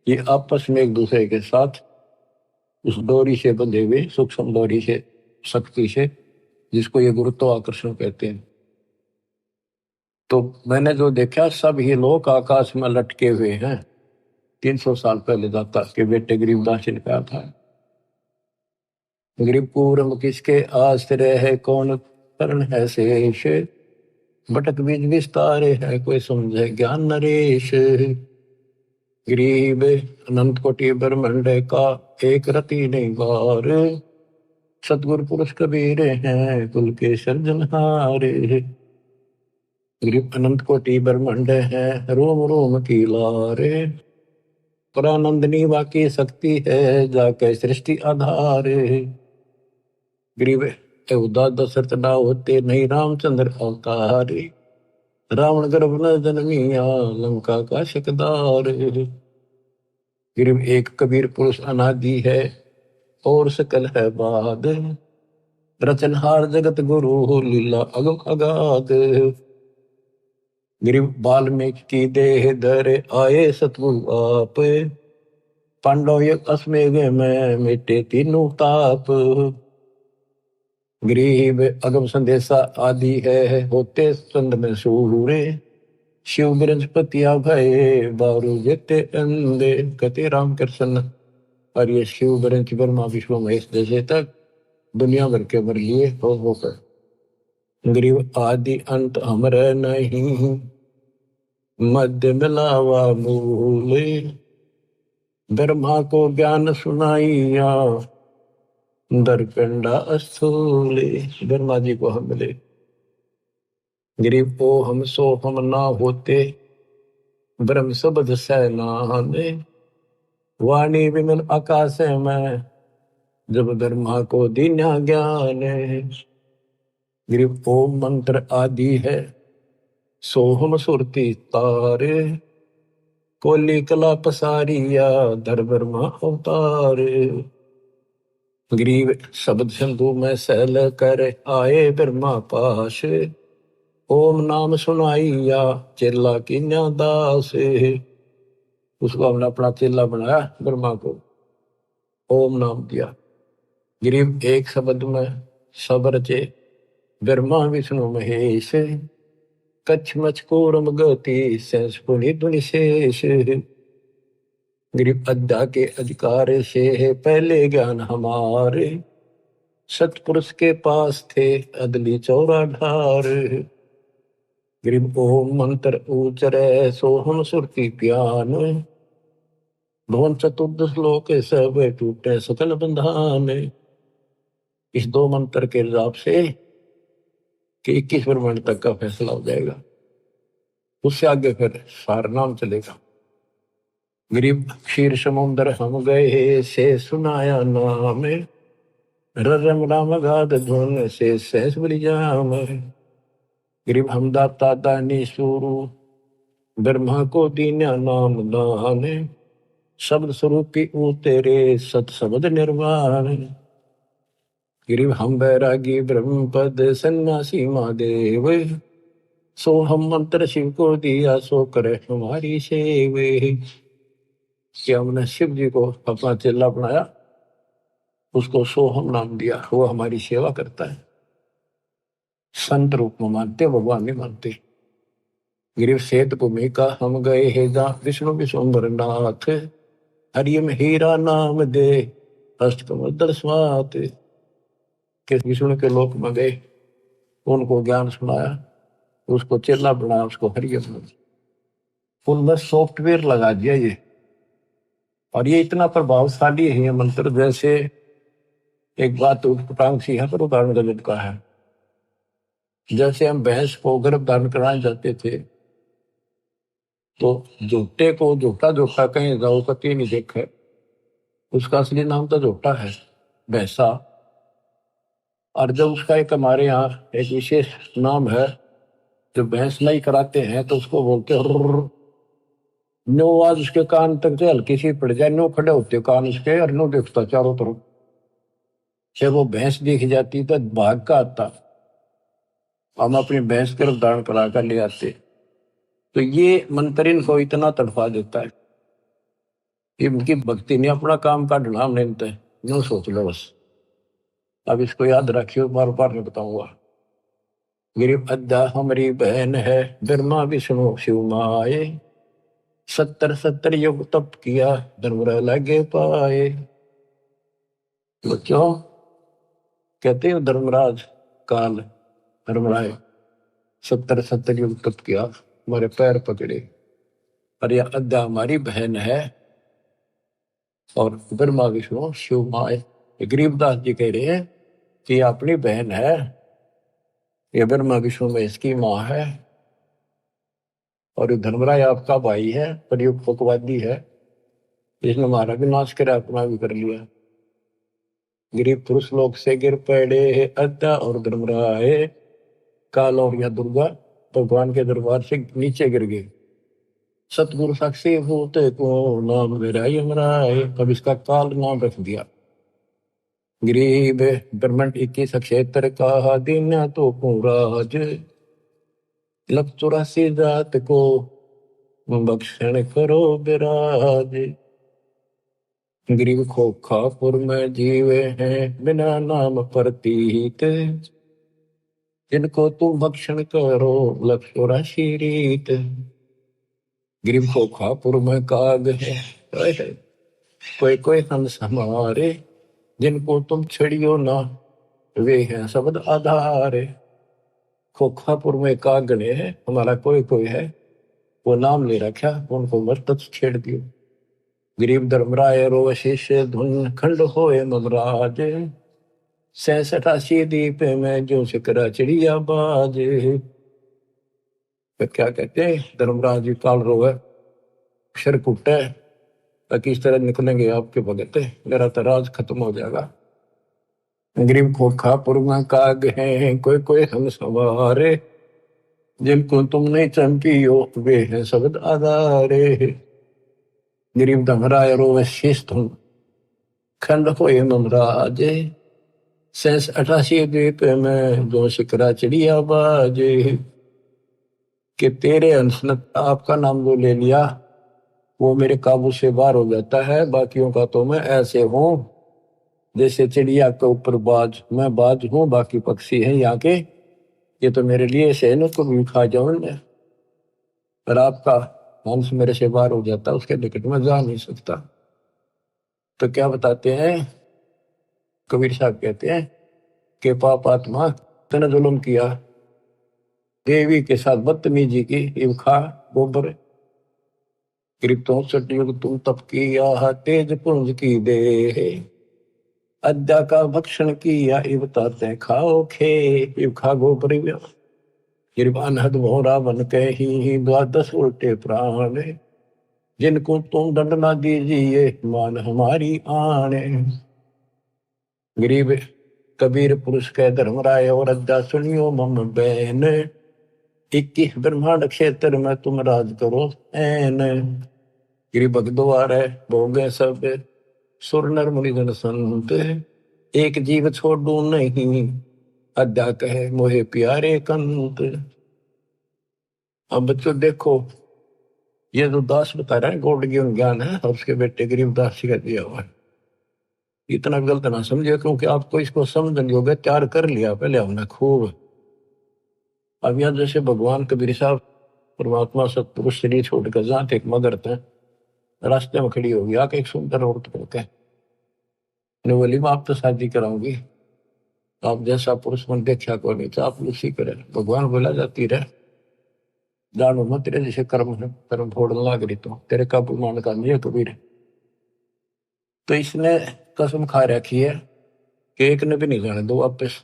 ये आपस में एक दूसरे के साथ उस डोरी से बंधे हुए, सूक्ष्म डोरी से, शक्ति से, जिसको ये गुरुत्वाकर्षण कहते हैं। तो मैंने जो देखा सब ही लोग आकाश में लटके हुए हैं। 300 साल पहले दाता के बेटे गरीबदास जी ने कहा था। गरीब पूर्व किसके आश्रय है, कौन शरण है शेष, भटक बीज विस्तारे है, कोई समझे ज्ञान नरेश। गरीब अनंत कोटि ब्रह्मांड का एक रति नहीं बार, सतगुरु पुरुष कबीर हैं कुल के सर्जनहारे। गरीब अनंत कोटि ब्रह्मांड है, रोम रोम की लारे, परानंदनी वाकी शक्ति है, जाके सृष्टि आधारे। गरीब उदा दशरथ ना होते, नहीं रामचंद्र अवतारे, रावण गर्भ न जन्मिया, लंका का शकदार। गरीब एक कबीर पुरुष अनादि है, और सकल है बाद, रचनहार जगत गुरु, लीला अगम अगाध। गरीब वाल्मीकि की देह धरे, आए सतगुरु आप, पांडव एक अश्वमेध में मिटे तीनों ताप। गरीब अगम संदेशा आदि है, होते चंद में सूरे, शिव बृहस्पतिया भये, बारू जेते अंधे। कहते रामकृष्ण और ये शिव बृहस्पति ब्रह्मा विष्णु महेश जैसे तक दुनिया भर के मर लिए होकर। गरीब आदि अंत अमर नहीं, मध्य मिलावा मूल, ब्रह्मा को ज्ञान सुनाइया, दरपिंडा स्थूल। ब्रह्मा जी को हम मिले। गरीब ओ हम सो हम ना होते, ब्रह्म शब्द सैनाने, वाणी विमल आकाश में, जब ब्रह्मा को दीन्या ज्ञान। गरीब ओम मंत्र आदि है, सोहम सुरती तारे, कोली कला पसारिया, धर ब्रह्मा अवतार। गरीब शब्द सिंधु में सैल कर, आए ब्रह्मा पास, ओम नाम सुनाइया, चेला कीन्या दास। उसको हमने अपना चेला बनाया, ब्रह्मा को ओम नाम दिया। गरीब एक शब्द में सब रचे, ब्रह्मा विष्णु महेश, कच्छ मच कूर्म गति, सेंस पुनि दुनि शेष। गरीब अद्या के अधिकार से है, पहले ज्ञान हमारे, सतपुरुष के पास थे अदली चौरा ढार। गिरिम ओम मंत्र उचरे सोहम सुरती प्यान, भवन चतुर्दश श्लोक सब टूटे सकल बंधान। इस दो मंत्र के हिसाब से कि 21 ब्रह्मांड तक का फैसला हो जाएगा, उससे आगे फिर सार नाम चलेगा। गिरिम क्षीर समुद्र हम गए से सुनाया नाम, रम राम गाद धुन से सहस बलि जाम। गिरिम हम दाता दानी सुरु ब्रह्मा को दीन्या नाम दान, शब्द स्वरूपी ऊ तेरे सत शब्द निर्वाण। गिरिम हम बैरागी ब्रह्म पद सन्यासी महादेव, सो हम मंत्र शिव को दिया सो करे हमारी सेवे। कि हमने शिव जी को अपना चेला बनाया, उसको सोहम नाम दिया, वो हमारी सेवा करता है। संत रूप में मानते, भगवान नहीं मानते। गिरिव श्वेत भूमिका हम गए हेदा विष्णु विश्वम्बर नाथ, हरियम हीरा नाम दे अष्टकमल स्वात। कि विष्णु के लोक में गए, उनको ज्ञान सुनाया, उसको चेला बनाया, उसको हरियम उनमें सॉफ्टवेयर लगा दिया ये। और ये इतना प्रभावशाली है ये मंत्र, जैसे एक बात उटपटांग सी है पर उदाहरण गलत का है। जैसे हम भैंस को गर्भ धारण कराने जाते थे, तो झोटे को झोटा झोटा कहीं जाओ कति नहीं देखे, उसका असली नाम तो झोटा है, भैंसा। और जब उसका एक हमारे यहाँ एक विशेष नाम है, जो भैंस नहीं कराते हैं तो उसको बोलते हैं नो। आवाज उसके कान तक से हल्की सी पड़ जाए, नो खड़े होते कान उसके और नो देखता चारों तरफ। जब वो भैंस दिख जाती तो भाग का आता, हम अपनी भैंस गर्भ धारण करा कर ले आते। तो ये मंत्र इनको इतना तड़फा देता है, इनकी भक्ति ने अपना काम का ढलान नहीं है, यूं सोच लो बस। अब इसको याद रखियो, बार बार नहीं बताऊंगा। गिरिव अद्दा हमारी बहन है, ब्रह्मा विष्णु शिव माए, 70 युग तप किया धर्मराय लगे पाए। तो क्यों कहते हैं धर्मराज काल धर्मराय 70 युग तप किया, हमारे पैर पकड़े। और यह अद्दा हमारी बहन है, और ब्रह्मा विष्णु शिव माए। गरीबदास जी कह रहे हैं कि अपनी बहन है, ये ब्रह्मा विष्णु में इसकी माँ है, और धर्मराय आपका भाई है, पर ये पकवादी है, इसने हमारा भी नाश करा, अपना भी कर लिया। गिरिव पुरुष लोक से गिर पड़े अद्दा और धर्मराय, काल और या दुर्गा भगवान के दरबार से नीचे गिर गए। सतगुरु साक्षी भूत को नाम मेरा यमराय, अब इसका काल नाम रख दिया। गरीब ब्रह्मंड 21 क्षेत्र का दीना तो राज, लख 84 जात को बख्शण करो विराज। गरीब खोखापुर में जीवे हैं बिना नाम प्रतीत, जिनको तुम भक्षण करो लख 84 रीत। गरीब खोखापुर में काग है, कोई कोई हंस हमारे, जिनको तुम छड़ियो ना वे हैं शब्द आधारे। खोखापुर में कागने है, हमारा कोई कोई है, वो नाम ले रखा, उनको मत छेड़ दियो। गरीब धर्मराय रो शिष्य धुन खंड होए ममराज, 86 दीप में जो शिकरा चिड़िया बाज। तो क्या कहते हैं धर्मराज जी काल रोए अक्षर कुटे, किस तरह निकलेंगे आपके भगत, मेरा तो राज खत्म हो जाएगा। गरीब खोखापुर में काग हैं कोई कोई हम सवारे, जिनको तुम नहीं चंपियो वे हैं शब्द आधारे। गरीब धमराय रो शीश तुम खंड होए ममराज, 88 द्वीप में जो शिकरा चिड़िया बाजे। कि तेरे अंश ने आपका नाम जो ले लिया वो मेरे काबू से बाहर हो जाता है, बाकियों का तो मैं ऐसे हूं जैसे चिड़िया के ऊपर बाज, मैं बाज हूं बाकी पक्षी हैं यहाँ के, ये तो मेरे लिए सहनों को भी खा जाऊं मैं। पर आपका हंस मेरे से बाहर हो जाता, उसके निकट में जा नहीं सकता। तो क्या बताते हैं कबीर साहब, कहते हैं कि पाप आत्मा तने जुल्म किया, देवी के साथ बदतमीजी की, इब खा गोबर। गरीब तो सतयुग तुम तप किया, तेज पुंज की दे, अद्या का भक्षण किया, इब ताते खाओ खे, इब खा गोबर। गरीब अनहद भोरा बन के ही द्वादश उल्टे प्राण, जिनको तुम दंड ना दीजिए मान हमारी आने। गरीब कबीर पुरुष के धर्मराय और अद्या सुनियो मम बैन, 21 ब्रह्मांड क्षेत्र में तुम राज करो ऐन। गिरी भगद्वार है भोगे सब, सुर नर मुनि जन संत, एक जीव छोड़ू नहीं, अद्या कहे मोहे प्यारे कंत। अब बच्चों देखो, ये जो दास बता रहा है गौड़ ज्ञान है, और उसके बेटे गरीबदास जी का दिया हुआ है। इतना गलत ना समझे, क्योंकि आपको इसको समझने योग्य तैयार कर लिया पहले हमने खूब। अब यहाँ जैसे भगवान कबीर साहब परमात्मा सतपुरुष शरीर छोड़कर जहाँ थे मगर थे, रास्ते में खड़ी होगी आके एक सुंदर औरत कहते हैं, बोली मैं आप तो शादी कराऊंगी, आप जैसा पुरुष मन देखा को नहीं, तो आप उसी करे। भगवान बोला जाती रहे जानो मत, तेरे जैसे कर्म है, कर्म फोड़ने लग रही तो तेरे काबू मान का नहीं है कबीर। तो इसने कसम खा रखी है कि एक ने भी नहीं जाने दो वापस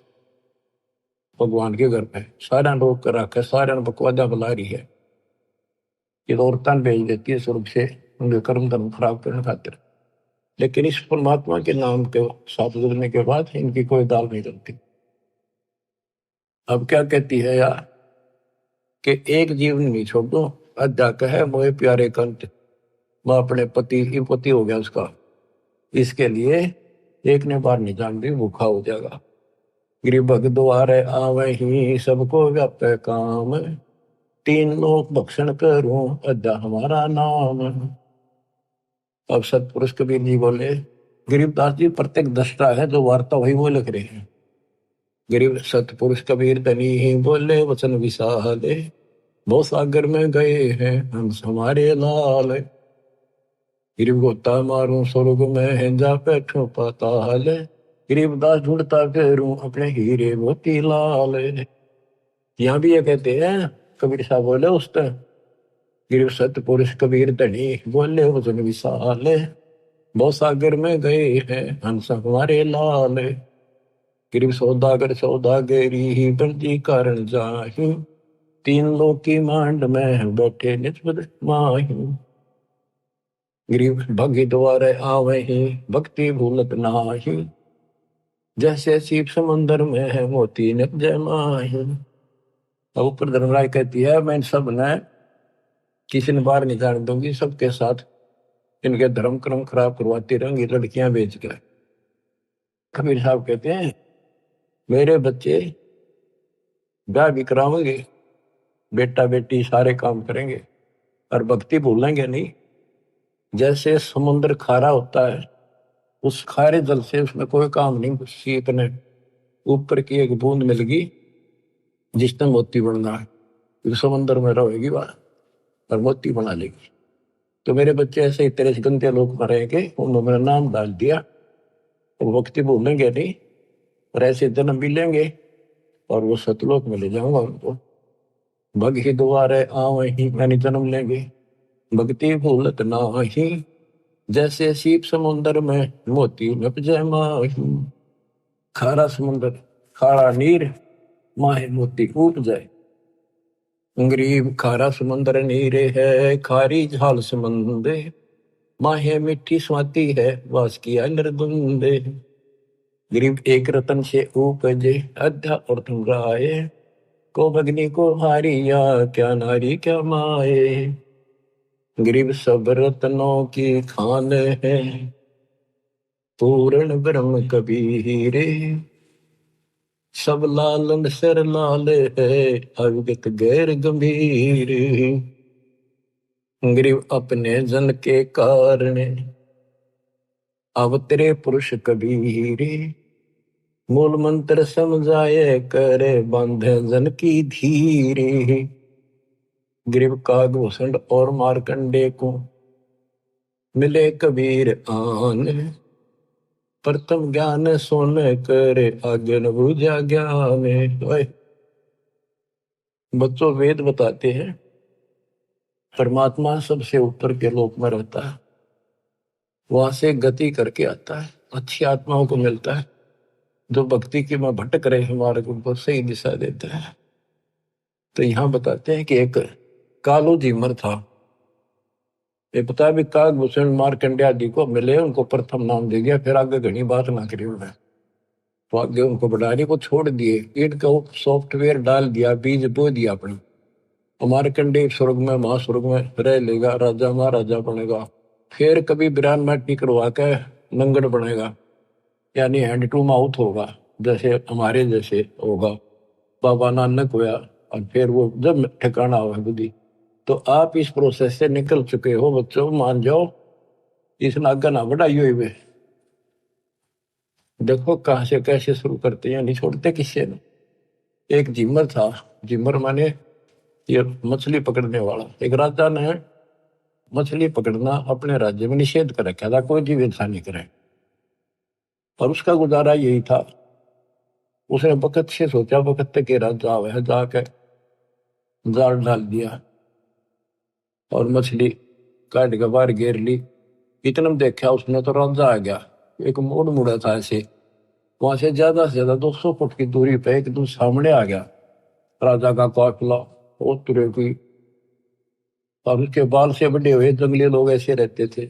भगवान के घर पे। सारा रोक कर रखा है, सारा बकवादा बुला रही है, ये तो औरतां भेज देती है स्वर्ग से उनके कर्म धर्म खराब करने खातिर। लेकिन इस परमात्मा के नाम के साथ जुड़ने के बाद इनकी कोई दाल नहीं बनती। अब क्या कहती है यार कि एक जीवन नहीं छोड़ दो, अद्या कहे मोए प्यारे कंत, मैं अपने पति हो गया उसका, इसके लिए एक ने बार नहीं जान दी भूखा हो जाएगा। गिरी भग द्वारे आवे ही सबको व्यापे काम, 3 लोक भक्षण करूं अद्या हमारा नाम। अब सतपुरुष कबीर जी बोले, गरीबदास जी प्रत्येक दृष्टा है, जो वार्ता वही वो लिख रहे हैं। गरीब सतपुरुष कबीर धनी ही बोले वचन विशाले, बहुत सागर में गए हैं हम हमारे लाल। गरीब गोता मारूं स्वर्ग में है जा बैठो पाताल, गरीबदास ढूंढता फिरूं अपने हीरे मोती लाल। यहाँ भी ये कहते हैं कबीर साहब बोले उस तरह, गिर सतपुरुष कबीर धनी बोले वचन विशाल, बहुत सागर में गए हैं हंस हमारे लाल। गिर सौदागर सौदागरी ही बंदी कारण जाही, 3 लोक की मांड में बैठे निस्बत माही। गिरीब भगी द्वारे आवे ही भक्ति भूलत नाही, जैसे सीप समंदर में है मोती निप जय माही। अब ऊपर धर्मराय कहती है मैं सब ने किसी ने बाहर नहीं जाने दूंगी, सबके साथ इनके धर्म क्रम खराब करवाती रहेंगी लड़कियां बेच कर। कबीर साहब कहते हैं मेरे बच्चे ब्याह भी करावेंगे, बेटा बेटी सारे काम करेंगे और भक्ति भूलेंगे नहीं। जैसे समुद्र खारा होता है, उस खारे जल से उसमें कोई काम नहीं, सीप ने ऊपर की एक बूंद मिल गई जिसने मोती बनना है, फिर समुद्र में रहेगी वह और मोती बना लेगी। तो मेरे बच्चे ऐसे ही तेरे गंदे लोग में रहेंगे, उन्होंने मेरा नाम डाल दिया और भक्ति भूलेंगे नहीं, और ऐसे जन्म भी लेंगे और वो सतलोक में ले जाऊंगा उनको। भग ही द्वारे आवे ही मैंने जन्म लेंगे, भक्ति भूलत नाही, जैसे सीप समुद्र में मोती नप जय माही। खारा समुद्र खारा नीर माहे मोती कूट जाए। गरीब खारा समुद्र नीरे है खारी झाल समंदे, माहे मिट्टी स्वाति है वास किया नरदुंदे। गरीब एक रतन से उपजे अध्या और तुम राय, को भगनी को हारिया क्या नारी क्या माए। गरीब सब रत्नों की खान है, पूर्ण ब्रह्म कबीरे, सब लालन सिर लाल है अविगत गैर गंभीर। गरीब अपने जन के कारण अवतरे पुरुष कबीरे, मूल मंत्र समझाए करे बांधे जन की धीरे। गरीब कागभूषण और मारकंडे को मिले कबीर आन, प्रथम ज्ञान सोन करे आगे न बूझा ज्ञान। बच्चों, वेद बताते हैं परमात्मा सबसे ऊपर के लोक में रहता है, वहां से गति करके आता है, अच्छी आत्माओं को मिलता है, जो भक्ति की में भटक रहे हैं मार्ग उनको सही दिशा देता है। तो यहाँ बताते हैं कि एक कालो जीमर था। ये पता है भी काकभूषण मार्कंडेय आदि को मिले, उनको प्रथम नाम दे दिया, फिर आगे घनी बात ना करी उन्होंने। तो आगे उनको बढ़ाने को छोड़ दिए, इनका सॉफ्टवेयर डाल दिया, बीज बो दिया अपने। मार्कंडेय स्वर्ग में महास्वर्ग में रह लेगा, राजा महाराजा बनेगा, फिर कभी बिरान माटी करवा के नंगड़ बनेगा, यानी हैंड टू माउथ होगा, जैसे हमारे जैसे होगा। बाबा नानक होया, और फिर वो जब ठिकाना हुआ बुद्धि। तो आप इस प्रोसेस से निकल चुके हो बच्चों, मान जाओ, इस नागा ना बढ़ाई हुई वे। देखो कहां से कैसे शुरू करते हैं, नहीं छोड़ते किससे न। एक जिमर था, जिमर माने ये मछली पकड़ने वाला। एक राजा ने मछली पकड़ना अपने राज्य में निषेध कर रखा था, कोई जीव इंसान नहीं करे, और उसका गुजारा यही था। उसने बखत से सोचा, बखत के राजा आवे, जाके जाल डाल दिया और मछली काट के बाहर घेर ली। इतना में देखा उसने तो राजा आ गया, एक मोड़ मुड़ा था ऐसे, वहां से ज्यादा 200 फुट की दूरी पे एकदम सामने आ गया राजा का काफिला। वो तुरे की, और उसके बाल से बड़े हुए जंगली लोग ऐसे रहते थे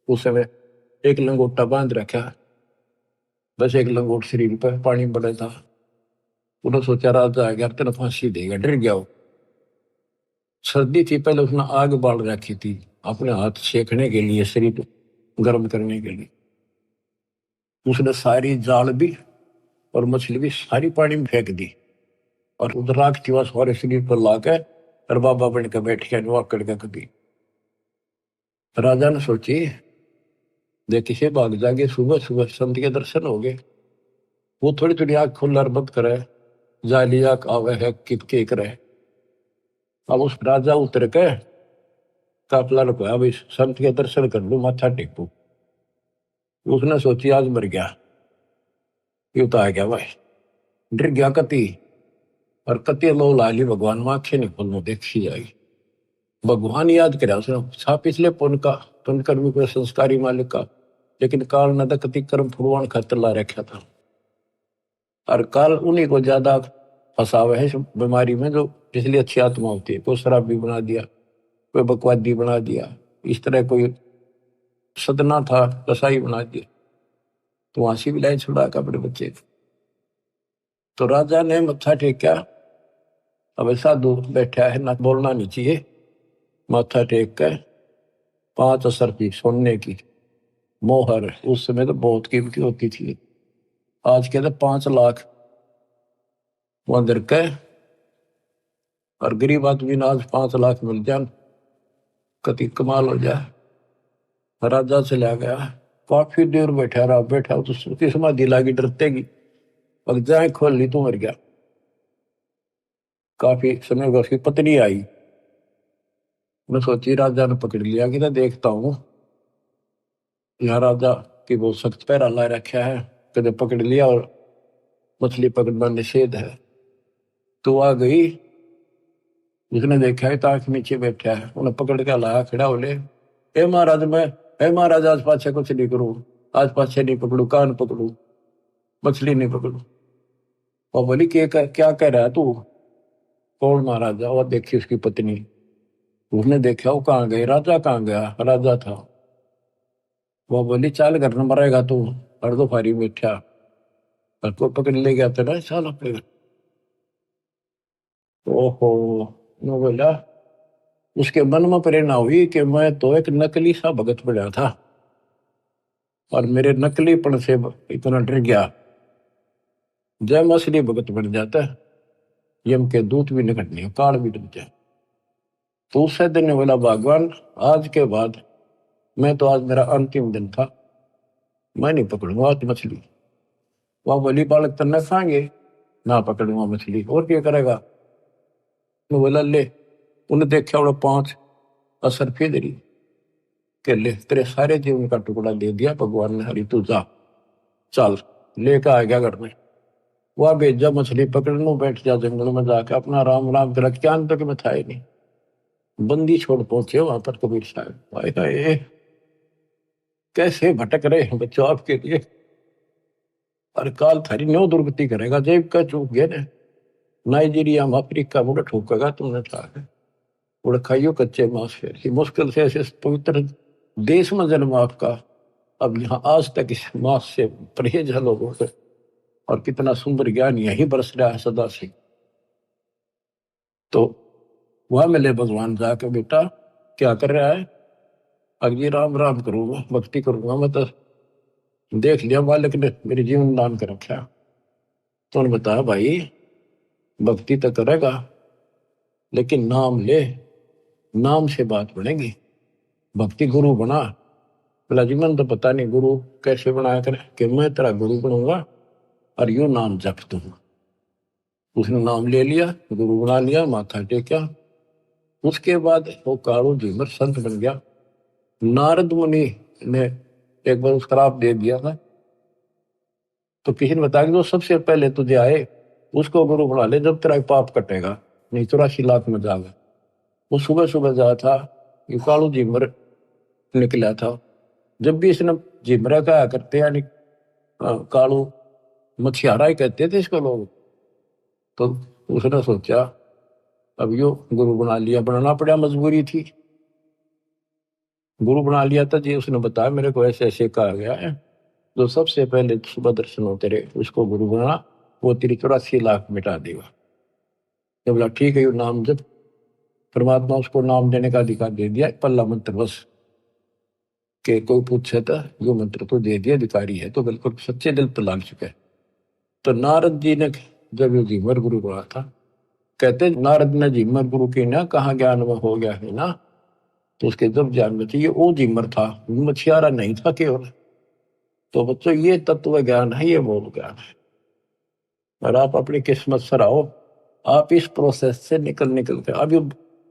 उस समय। एक लंगोटा बांध रखा, बस एक लंगोट शरीर पर, पानी बड़ा था। उन्होंने सोचा राजा आ गया तेना फांसी देगा, डर गया वो। सर्दी थी, पहले उसने आग बाल रखी थी अपने हाथ सेकने के लिए, शरीर गर्म करने के लिए। उसने सारी जाल भी और मछली भी सारी पानी में फेंक दी, और उधर राख चिवा सारे शरीर पर लाकर और बाबा बन के बैठ गया नुआकड़ के कभी। राजा ने सोची देखी से भाग जागे, सुबह सुबह संत के दर्शन हो गए। वो थोड़ी थोड़ी आग खुल्लर बंद करे, जाली आग आवे है कित के करे। अब उस राजा उतर के काफला रुपया, अब इस संत के दर्शन कर लू, माथा टेकू। उसने सोची आज मर गया, ये तो आ गया भाई, डर गया कति, और कति लो लाली भगवान में आंखें नहीं खोलने देखी जाएगी। भगवान याद करे उसने, छा पिछले पुण्य का, पुण्य कर्मी को संस्कारी मालिक का, लेकिन काल न तो कति कर्म फुलवान खातर ला रखा था। और काल उन्हीं को ज्यादा फंसावे है इस बीमारी में, जो पिछली अच्छी आत्मा होती है। कोई शराबी बना दिया, कोई बकवादी बना दिया, इस तरह कोई सदना था कसाई बना दिया, तो वहां से भी लाइन छुड़ा का अपने बच्चे को। तो राजा ने मत्था टेका, अब साधु बैठा है ना, बोलना नहीं चाहिए। माथा टेक कर 5 असर की सोने की मोहर, उस समय तो बहुत कीमती होती थी, आज के तो 5 लाख वहां दर के, और गरीब आदमी ने आज 5 लाख मिल जाए, कति कमाल हो जाए। राजा चला गया, काफी देर बैठा रहा, बैठा तो उसकी समाधि लागी डरतेगी, अब जाए खोल ली तो मर गया। काफी समय बाद उसकी पत्नी आई, मैं सोची राजा ने पकड़ लिया कि ना देखता हूँ, यहाँ राजा की बहुत सख्त पैरा ला रखा है, कदे पकड़ लिया और मछली पकड़ना निषेध है। तो आ गई, उसने देखा है ताक नीचे बैठा है, उन्हें पकड़ के लाया, खड़ा हो ले, ए महाराज मैं, ए महाराज आज पाछे कुछ नहीं करूं, आज पाछे नहीं पकड़ू, कान पकड़ू, मछली नहीं पकड़ू। और बोली क्या कह रहा है तू? कौन महाराजा? और देखी उसकी पत्नी। उसने देखा वो कहाँ गई, राजा कहाँ गया, राजा था। वो बोली चाल घर न मरेगा तू, और दो फारी बैठा, और को पकड़ ले गया तेरा चाल अपने। ओहो, मैं बोला, उसके मन में प्रेरणा हुई कि मैं तो एक नकली सा भगत बना था, और मेरे नकलीपन से इतना डर गया। जब मैं असली भगत बन जाता, यम के दूत भी निकट नहीं, काल भी डर जाए। तो उससे दिन ने बोला भगवान, आज के बाद मैं तो, आज मेरा अंतिम दिन था, मैं नहीं पकड़ूंगा आज मछली। वह बोली बालक तन्ना खाएंगे, ना पकड़ूंगा मछली, और क्या करेगा? मैं बोला ले, उन्हें देखा उन्हें 5 असर फेदरी के ले, तेरे सारे जीवन का टुकड़ा दे दिया भगवान ने, हरी तू जा, चल लेकर आ गया घर में। वह भेजा मछली पकड़ने, बैठ जा जंगल में जाकर अपना राम राम कर, क्या तक में था ही नहीं। बंदी छोड़ पहुंचे वहां पर कबीर साहब, हाय हाय कैसे भटक रहे हैं बच्चों आपके लिए, और काल थारी न्यो दुर्गति करेगा, जेब का चूक गया ने नाइजीरिया में अफ्रीका मुड़ ठोकेगा तुमने था उड़ खाइयो कच्चे मांस, फिर मुश्किल से ऐसे पवित्र देश में जन्म आपका, अब यहाँ आज तक इस मांस से परहेज है लोगों से, और कितना सुंदर ज्ञान यही बरस रहा है सदा से। तो वह मिले भगवान जाके, बेटा क्या कर रहा है? अगर राम राम करूंगा, भक्ति करूंगा, मैं तो देख लिया मालिक ने मेरे जीवन दान कर रखा। तो उन्होंने बताया भाई भक्ति तो करेगा लेकिन नाम ले, नाम से बात बनेगी, भक्ति गुरु बना। बोला जी मन तो पता नहीं गुरु कैसे बनाया करे, कि मैं तेरा गुरु बनूंगा और यू नाम जप दूंगा। उसने नाम ले लिया, गुरु बना लिया, माथा टेका। उसके बाद वो कालू झीमर संत बन गया। नारद मुनि ने एक बार उसका श्राप दे दिया था, तो किसी ने बताया कि जो सबसे पहले तुझे आए उसको गुरु बना ले, जब तेरा पाप कटेगा, नहीं 84 लाख में जाएगा। वो सुबह सुबह जाया था, ये कालू झीमर निकला था। जब भी इसने झिमरा कहा करते, यानी कालू मछियारा ही कहते थे इसको लोग, तो उसने सोचा अब यो गुरु बना लिया, बनाना पड़ा, मजबूरी थी। गुरु बना लिया था जी, उसने बताया मेरे को ऐसे ऐसे कहा गया है, जो सबसे पहले सुबह दर्शन हो तेरे उसको गुरु बना, वो तेरी 84 लाख मिटा देगा। तो बोला ठीक है, यू नाम जब परमात्मा उसको नाम देने का अधिकार दे दिया, पल्ला मंत्र बस के कोई पूछे तो यो मंत्र तो दे दिया, अधिकारी है तो बिल्कुल सच्चे दिल पर लाग चुका है। तो नारद जी ने जब ये झीमर गुरु बना था, कहते नारद ने झीमर गुरु की ना कहा ज्ञान में हो गया है ना, तो उसके जब ज्ञान में चाहिए वो झीमर था, मछियारा नहीं था केवल। तो बच्चों ये तत्व ज्ञान है, ये मूल ज्ञान है, और आप अपनी किस्मत सराहो, आप इस प्रोसेस से निकल के अभी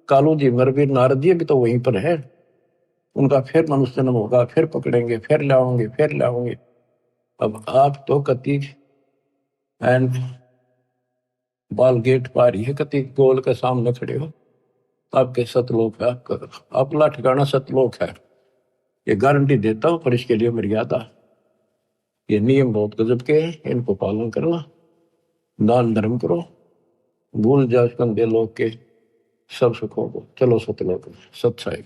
कालू झीमर भी नारद जी भी तो वहीं पर है, उनका फिर मनुष्य जन्म होगा, फिर पकड़ेंगे, फिर लाओगे, फिर लाओगे। अब आप तो कति एंड बाल गेट पार ही है, कति गोल के सामने खड़े हो, आपके सतलोक है, आपका अपना ठिकाना सतलोक है, ये गारंटी देता हूं। पर इसके लिए मर्यादा, ये नियम बहुत गजब के हैं, इनको पालन करना, दान धर्म करो, भूल जाओ कंधे लोग के सब सुखों को, चलो सतलोक सत्साई।